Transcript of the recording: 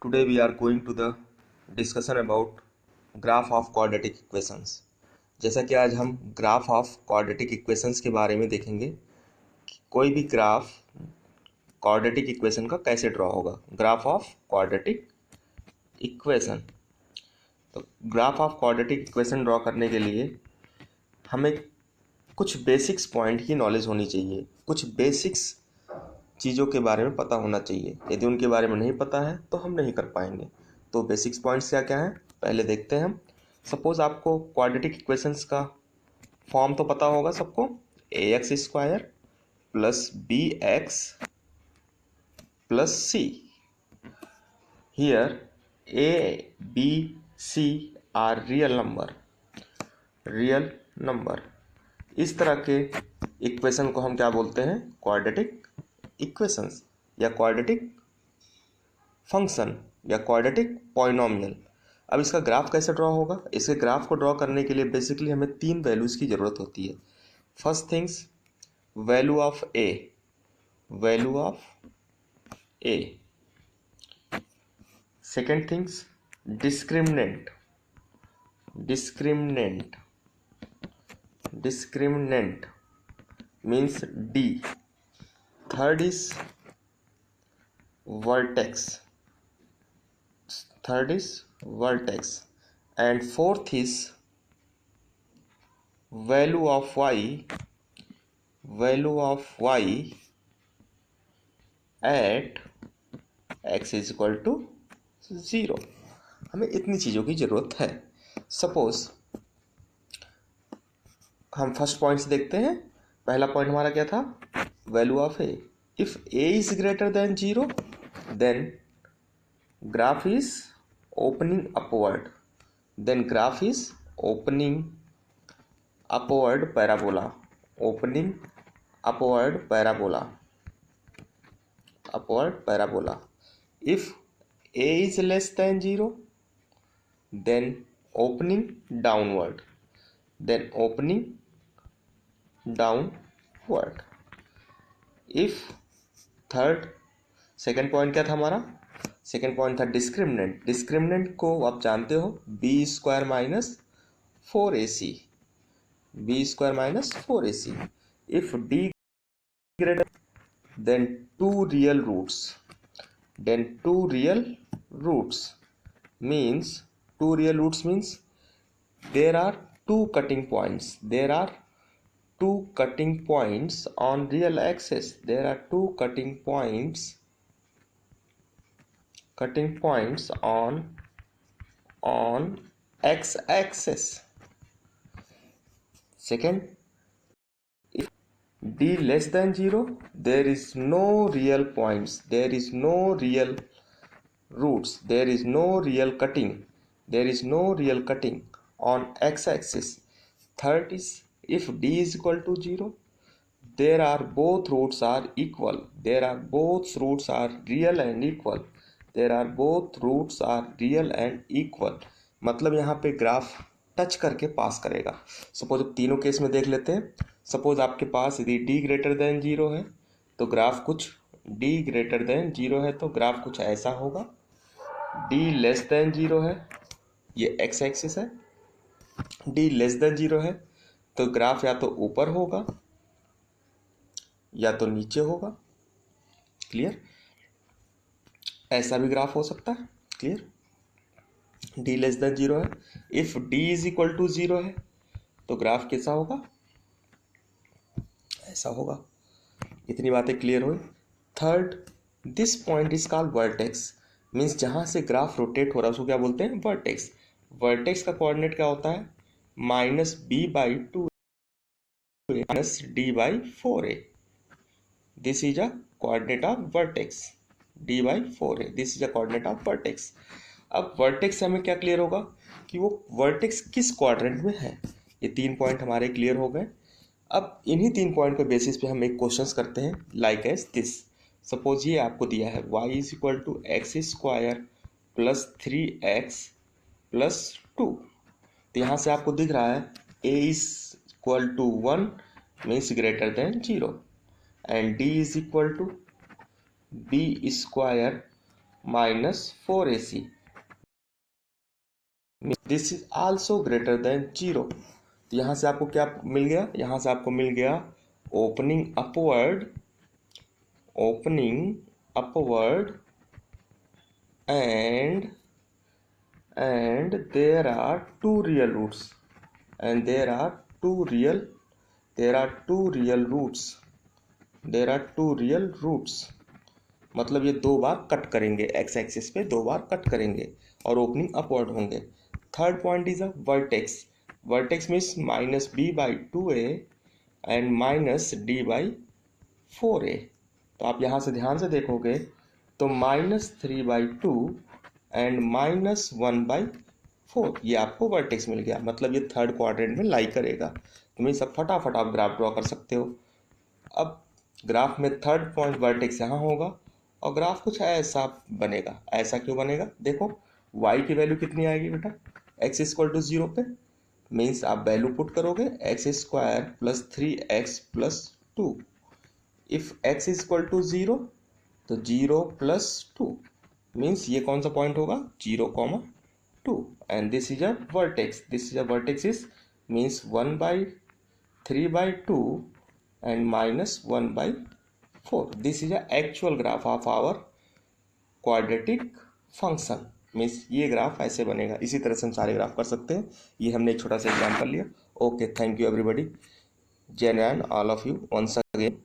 Today we are going to the discussion about graph of quadratic equations. जैसा कि आज हम ग्राफ ऑफ क्वाड्रेटिक इक्वेशंस के बारे में देखेंगे कि कोई भी ग्राफ क्वाड्रेटिक इक्वेशन का कैसे ड्रॉ होगा. Graph of quadratic equation. तो graph of quadratic equation draw करने के लिए हमें कुछ बेसिक्स पॉइंट की नॉलेज होनी चाहिए, कुछ बेसिक्स चीज़ों के बारे में पता होना चाहिए. यदि उनके बारे में नहीं पता है तो हम नहीं कर पाएंगे. तो बेसिक्स पॉइंट्स क्या क्या हैं पहले देखते हैं हम. सपोज़ आपको क्वाड्रेटिक इक्वेशंस का फॉर्म तो पता होगा सबको. ax² plus bx plus c. Here a b c are real number. इस तरह के इक्वेशन को हम क्या बोलते हैं? क्वाड्रेटिक इक्वेशंस या क्वाड्रेटिक फंक्शन या क्वाड्रेटिक पॉलिनोमियल. अब इसका ग्राफ कैसे ड्रॉ होगा? इसके ग्राफ को ड्रॉ करने के लिए बेसिकली हमें तीन वैल्यूज़ की ज़रूरत होती है. First things value of A. Second things discriminant means D. Third is vertex and fourth is value of y at x is equal to 0. हमें इतनी चीज़ों की ज़रूरत है. सपोज हम फर्स्ट पॉइंट से देखते हैं. पहला पॉइंट हमारा क्या था? Value of A. If a is greater than 0 then graph is opening upward. Parabola. If a is less than 0 then opening downward. If second point क्या था हमारा? सेकेंड पॉइंट था डिस्क्रिमिनेंट को आप जानते हो, b² minus 4ac. If d greater than two real roots means there are two cutting points on real axis. On x-axis. Second, if d less than 0 there is no real points, there is no real roots, there is no real cutting on x-axis. Third is if d is equal to 0 both roots are real and equal. मतलब यहाँ पे graph touch करके पास करेगा. Suppose तीनों case में देख लेते हैं. सपोज आपके पास यदि d ग्रेटर देन 0 है तो ग्राफ कुछ ऐसा होगा. d लेस देन 0 है, ये x एक्सिस है. d लेस देन 0 है तो ग्राफ या तो ऊपर होगा या तो नीचे होगा. क्लियर? ऐसा भी ग्राफ हो सकता है. क्लियर? d लेस देन 0 है. If d is equal to 0 है तो ग्राफ कैसा होगा? ऐसा होगा. इतनी बातें क्लियर हुई. Third, this point is called vertex. Means जहां से ग्राफ रोटेट हो रहा है उसको क्या बोलते हैं? वर्टेक्स का कोऑर्डिनेट क्या होता है? -b/2 -d/4a. This is a coordinate of vertex. d/4a. This is a coordinate of vertex. अब वर्टेक्स से हमें क्या क्लियर होगा कि वो वर्टेक्स किस क्वाड्रेंट में है. ये तीन पॉइंट हमारे क्लियर हो गए. अब इन्हीं तीन पॉइंट के बेसिस पे हम एक क्वेश्चंस करते हैं लाइक एज दिस. सपोज ये आपको दिया है y is equal to x² plus 3x plus 2. तो यहाँ से आपको दिख रहा है a is equal to 1 means greater than 0 and d is equal to b² -4ac, this is also greater than 0। तो यहाँ से आपको क्या मिल गया, यहाँ से आपको मिल गया opening upward and there are two real roots, and there are two real roots, मतलब ये दो बार कट करेंगे, एक्स एक्सिस पे दो बार कट करेंगे और ओपनिंग अपवर्ड होंगे। Third point is a vertex. Vertex means -b/2a and -d/4a। तो आप यहाँ से ध्यान से देखोगे तो -3/2 एंड -1/4 ये आपको वर्टेक्स मिल गया, मतलब ये थर्ड क्वाड्रेंट में लाई करेगा। तो मीन्स अब फटाफट आप ग्राफ ड्रॉ कर सकते हो। अब ग्राफ में थर्ड पॉइंट वर्टेक्स यहाँ होगा और ग्राफ कुछ ऐसा बनेगा। ऐसा क्यों बनेगा, देखो y की वैल्यू कितनी आएगी बेटा, x = 0 पे, मीन्स आप वैल्यू पुट करोगे x² + 3x + 2। इफ x = 0 तो 0 + 2 मीन्स ये कौन सा पॉइंट होगा, 0,2 and this is a vertex is means 1/3/2 and -1/4। This is a actual graph of our quadratic function। Means ये ग्राफ ऐसे बनेगा। इसी तरह से हम सारे ग्राफ कर सकते हैं। ये हमने एक छोटा सा एग्जाम्पल लिया। ओके, थैंक यू एवरीबडी, जय Narayan all of you once again.